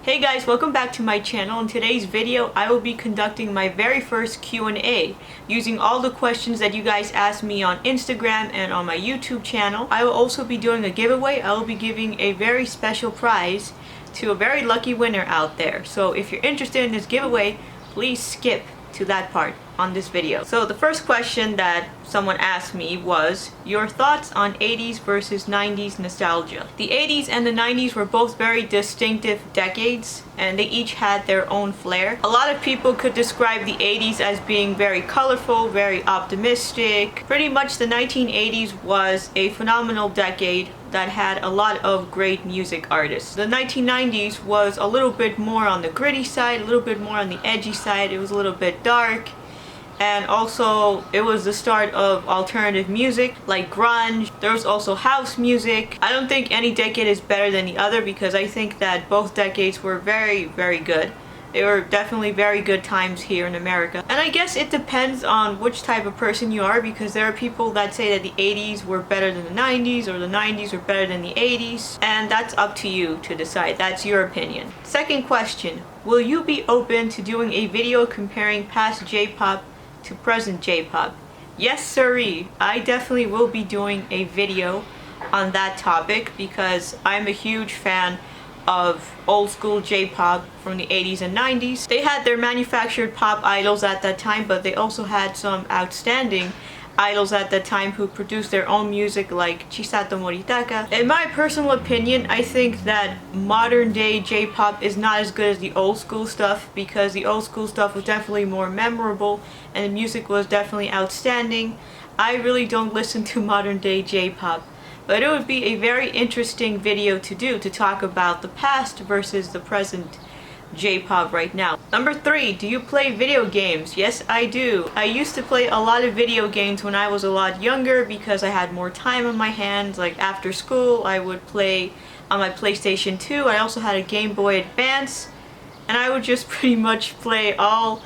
Hey guys, welcome back to my channel. In today's video, I will be conducting my very first Q&A using all the questions that you guys asked me on Instagram and on my YouTube channel. I will also be doing a giveaway. I will be giving a very special prize to a very lucky winner out there. So if you're interested in this giveaway, please skip to that part on this video. So the first question that someone asked me was your thoughts on 80s versus 90s nostalgia. The 80s and the 90s were both very distinctive decades and they each had their own flair. A lot of people could describe the 80s as being very colorful, very optimistic. Pretty much the 1980s was a phenomenal decade that had a lot of great music artists. The 1990s was a little bit more on the gritty side, a little bit more on the edgy side. It was a little bit dark. And also, it was the start of alternative music, like grunge. There was also house music. I don't think any decade is better than the other because I think that both decades were very, very good. They were definitely very good times here in America. And I guess it depends on which type of person you are, because there are people that say that the 80s were better than the 90s or the 90s were better than the 80s. And that's up to you to decide. That's your opinion. Second question, will you be open to doing a video comparing past J-pop to present J-pop? Yes sirree, I definitely will be doing a video on that topic because I'm a huge fan of old school J-pop from the 80s and 90s. They had their manufactured pop idols at that time, but they also had some outstanding idols at that time who produced their own music, like Chisato Moritaka. In my personal opinion, I think that modern day J-pop is not as good as the old school stuff because the old school stuff was definitely more memorable and the music was definitely outstanding. I really don't listen to modern day J-pop, but it would be a very interesting video to do, to talk about the past versus the present J-pop right now. Number 3, do you play video games? Yes, I do. I used to play a lot of video games when I was a lot younger because I had more time on my hands. Like after school, I would play on my PlayStation 2. I also had a Game Boy Advance, and I would just pretty much play all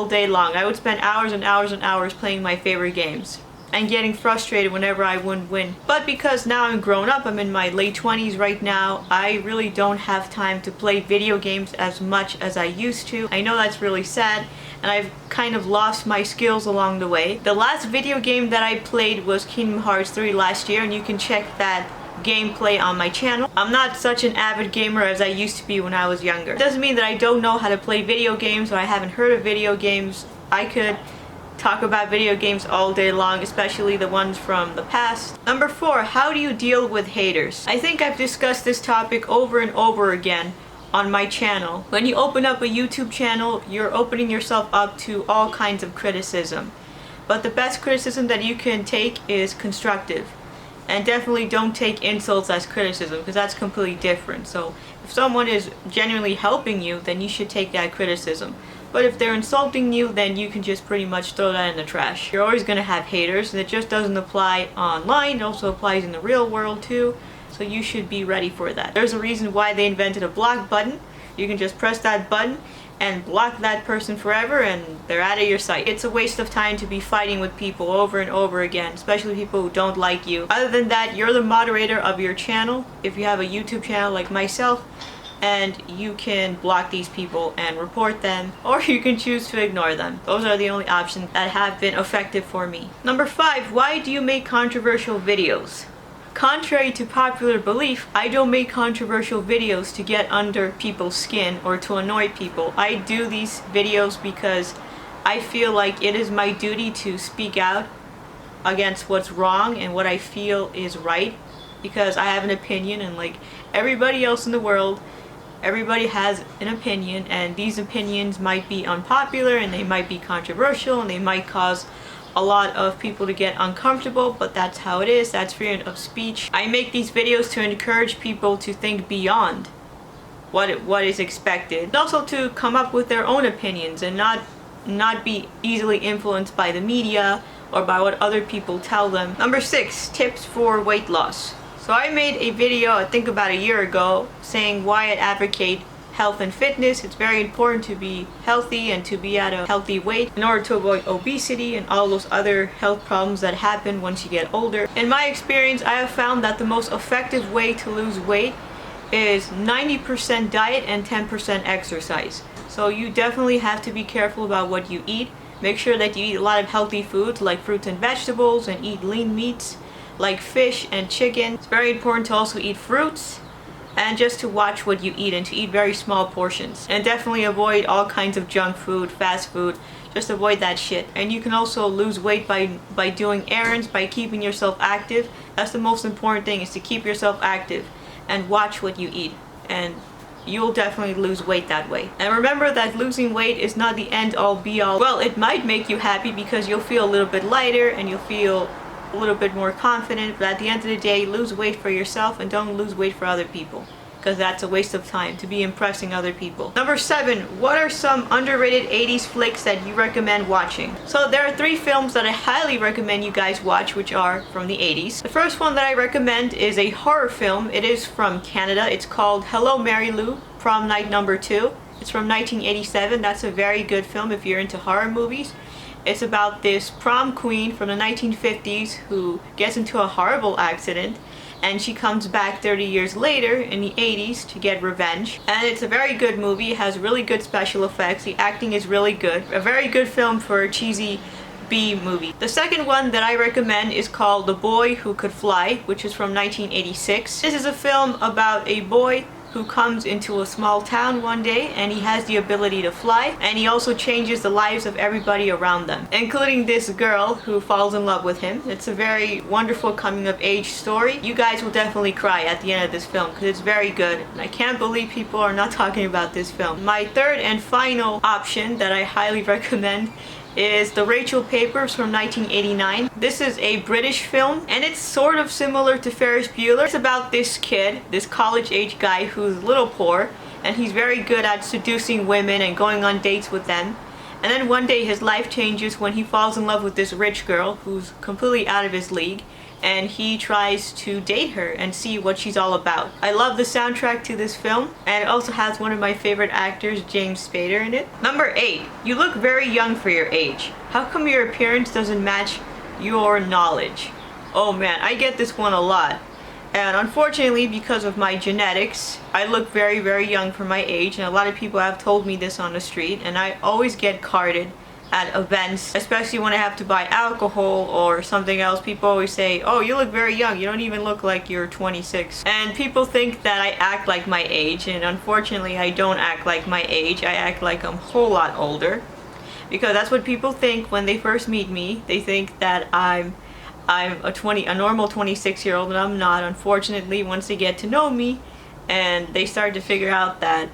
day long. I would spend hours and hours and hours playing my favorite games and getting frustrated whenever I wouldn't win. But because now I'm grown up, I'm in my late 20s right now, I really don't have time to play video games as much as I used to. I know that's really sad, and I've kind of lost my skills along the way. The last video game that I played was Kingdom Hearts 3 last year, and you can check that gameplay on my channel. I'm not such an avid gamer as I used to be when I was younger. It doesn't mean that I don't know how to play video games or I haven't heard of video games. I could talk about video games all day long, especially the ones from the past. Number 4, how do you deal with haters? I think I've discussed this topic over and over again on my channel. When you open up a YouTube channel, you're opening yourself up to all kinds of criticism. But the best criticism that you can take is constructive. And definitely don't take insults as criticism because that's completely different. So if someone is genuinely helping you, then you should take that criticism. But if they're insulting you, then you can just pretty much throw that in the trash. You're always going to have haters, and it just doesn't apply online. It also applies in the real world too. So you should be ready for that. There's a reason why they invented a block button. You can just press that button and block that person forever and they're out of your sight. It's a waste of time to be fighting with people over and over again, especially people who don't like you. Other than that, you're the moderator of your channel if you have a YouTube channel like myself, and you can block these people and report them, or you can choose to ignore them. Those are the only options that have been effective for me. Number 5, why do you make controversial videos? Contrary to popular belief, I don't make controversial videos to get under people's skin or to annoy people. I do these videos because I feel like it is my duty to speak out against what's wrong and what I feel is right, because I have an opinion, and like everybody else in the world, everybody has an opinion, and these opinions might be unpopular and they might be controversial and they might cause a lot of people to get uncomfortable, but that's how it is. That's freedom of speech. I make these videos to encourage people to think beyond what is expected, and also to come up with their own opinions and not be easily influenced by the media or by what other people tell them. Number 6, tips for weight loss. So I made a video, I think about a year ago, saying why I advocate health and fitness. It's very important to be healthy and to be at a healthy weight in order to avoid obesity and all those other health problems that happen once you get older. In my experience, I have found that the most effective way to lose weight is 90% diet and 10% exercise. So you definitely have to be careful about what you eat. Make sure that you eat a lot of healthy foods like fruits and vegetables, and eat lean meats like fish and chicken. It's very important to also eat fruits, and just to watch what you eat and to eat very small portions. And definitely avoid all kinds of junk food, fast food. Just avoid that shit. And you can also lose weight by doing errands, by keeping yourself active. That's the most important thing, is to keep yourself active and watch what you eat. And you'll definitely lose weight that way. And remember that losing weight is not the end all be all. Well, it might make you happy because you'll feel a little bit lighter and you'll feel a little bit more confident, but at the end of the day, lose weight for yourself and don't lose weight for other people, because that's a waste of time to be impressing other people. Number 7, what are some underrated 80s flicks that you recommend watching? So there are 3 films that I highly recommend you guys watch, which are from the 80s. The first one that I recommend is a horror film. It is from Canada. It's called Hello Mary Lou, Prom Night Number 2. It's from 1987. That's a very good film if you're into horror movies. It's about this prom queen from the 1950s who gets into a horrible accident, and she comes back 30 years later in the 80s to get revenge. And it's a very good movie. It has really good special effects. The acting is really good. A very good film for a cheesy B movie. The second one that I recommend is called The Boy Who Could Fly, which is from 1986. This is a film about a boy who comes into a small town one day, and he has the ability to fly, and he also changes the lives of everybody around them, including this girl who falls in love with him. It's a very wonderful coming of age story. You guys will definitely cry at the end of this film because it's very good, and I can't believe people are not talking about this film. My third and final option that I highly recommend is The Rachel Papers from 1989. This is a British film, and it's sort of similar to Ferris Bueller. It's about this kid, this college-age guy who's a little poor, and he's very good at seducing women and going on dates with them. And then one day his life changes when he falls in love with this rich girl who's completely out of his league, and he tries to date her and see what she's all about. I love the soundtrack to this film, and it also has one of my favorite actors, James Spader, in it. Number 8, you look very young for your age. How come your appearance doesn't match your knowledge? Oh man, I get this one a lot. And unfortunately, because of my genetics, I look very, very young for my age, and a lot of people have told me this on the street, and I always get carded at events, especially when I have to buy alcohol or something else. People always say, oh, you look very young, you don't even look like you're 26. And people think that I act like my age, and unfortunately I don't act like my age. I act like I'm a whole lot older, because that's what people think when they first meet me. They think that I'm a normal 26-year-old, and I'm not. Unfortunately, once they get to know me and they start to figure out that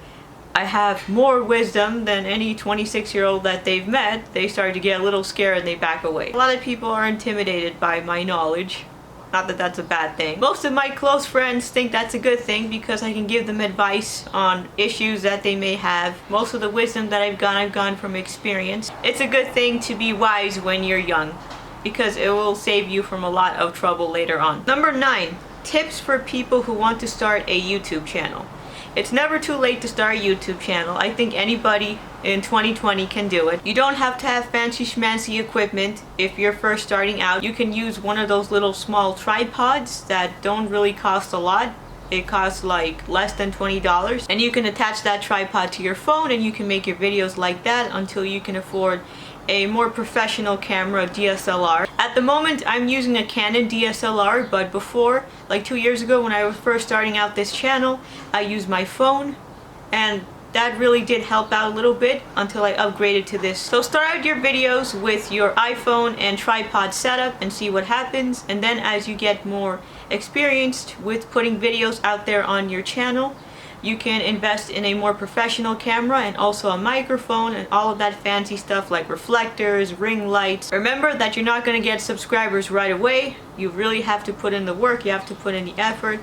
I have more wisdom than any 26-year-old that they've met, they start to get a little scared and they back away. A lot of people are intimidated by my knowledge. Not that that's a bad thing. Most of my close friends think that's a good thing because I can give them advice on issues that they may have. Most of the wisdom that I've gone from experience. It's a good thing to be wise when you're young, because it will save you from a lot of trouble later on. Number 9, tips for people who want to start a YouTube channel. It's never too late to start a YouTube channel. I think anybody in 2020 can do it. You don't have to have fancy schmancy equipment if you're first starting out. You can use one of those little small tripods that don't really cost a lot. It costs like less than $20, and you can attach that tripod to your phone and you can make your videos like that until you can afford a more professional camera, DSLR. At the moment I'm using a Canon DSLR, but before, like 2 years ago when I was first starting out this channel, I used my phone, and that really did help out a little bit until I upgraded to this. So start out your videos with your iPhone and tripod setup and see what happens, and then as you get more experienced with putting videos out there on your channel, you can invest in a more professional camera and also a microphone and all of that fancy stuff like reflectors, ring lights. Remember that you're not going to get subscribers right away. You really have to put in the work, you have to put in the effort,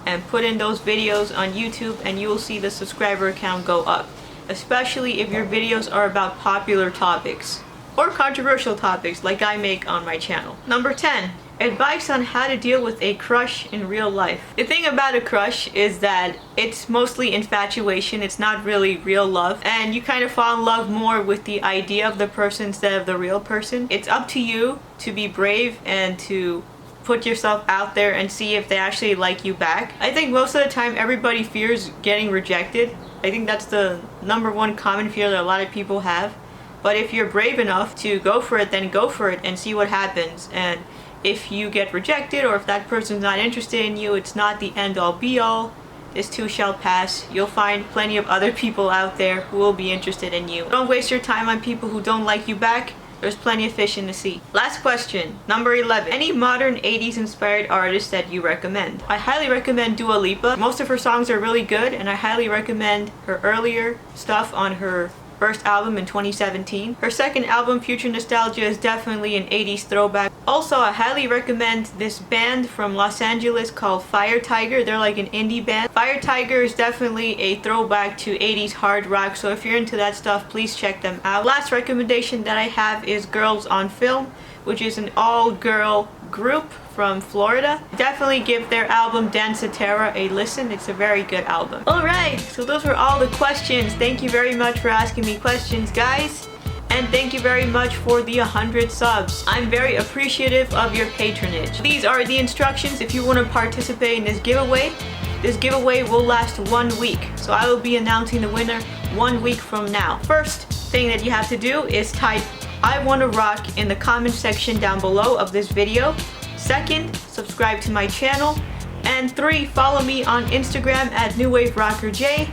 and put in those videos on YouTube, and you will see the subscriber count go up. Especially if your videos are about popular topics or controversial topics like I make on my channel. Number 10. Advice on how to deal with a crush in real life. The thing about a crush is that it's mostly infatuation, it's not really real love, and you kind of fall in love more with the idea of the person instead of the real person. It's up to you to be brave and to put yourself out there and see if they actually like you back. I think most of the time everybody fears getting rejected. I think that's the #1 common fear that a lot of people have. But if you're brave enough to go for it, then go for it and see what happens. And if you get rejected or if that person's not interested in you, it's not the end all be all. This too shall pass. You'll find plenty of other people out there who will be interested in you. Don't waste your time on people who don't like you back. There's plenty of fish in the sea. Last question, number 11. Any modern 80s inspired artist that you recommend? I highly recommend Dua Lipa. Most of her songs are really good, and I highly recommend her earlier stuff on her first album in 2017. Her second album, Future Nostalgia, is definitely an 80s throwback. Also, I highly recommend this band from Los Angeles called Fire Tiger. They're like an indie band. Fire Tiger is definitely a throwback to 80s hard rock, so if you're into that stuff, please check them out. Last recommendation that I have is Girls on Film, which is an all-girl group from Florida. Definitely give their album Dancetera a listen. It's a very good album. Alright, so those were all the questions. Thank you very much for asking me questions, guys. And thank you very much for the 100 subs. I'm very appreciative of your patronage. These are the instructions if you want to participate in this giveaway. This giveaway will last 1 week, so I will be announcing the winner 1 week from now. First thing that you have to do is type "I wanna rock" in the comment section down below of this video. Second, subscribe to my channel. And 3, follow me on Instagram at NewWaveRockerJ.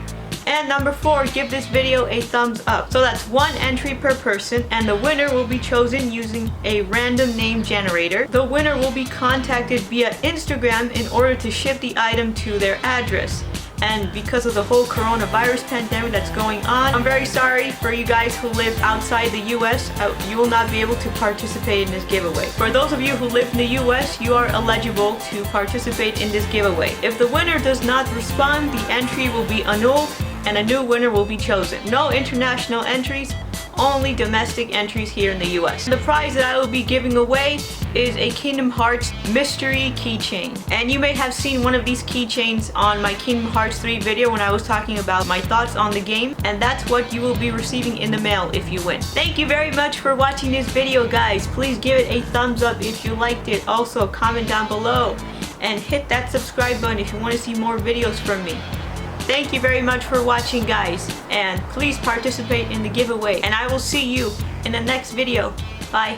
And number 4, give this video a thumbs up. So that's 1 entry per person, and the winner will be chosen using a random name generator. The winner will be contacted via Instagram in order to ship the item to their address. And because of the whole coronavirus pandemic that's going on, I'm very sorry for you guys who live outside the US. You will not be able to participate in this giveaway. For those of you who live in the US, you are eligible to participate in this giveaway. If the winner does not respond, the entry will be annulled and a new winner will be chosen. No international entries, only domestic entries here in the US. The prize that I will be giving away is a Kingdom Hearts Mystery Keychain. And you may have seen one of these keychains on my Kingdom Hearts 3 video when I was talking about my thoughts on the game. And that's what you will be receiving in the mail if you win. Thank you very much for watching this video, guys. Please give it a thumbs up if you liked it. Also, comment down below and hit that subscribe button if you want to see more videos from me. Thank you very much for watching, guys, and please participate in the giveaway, and I will see you in the next video. Bye.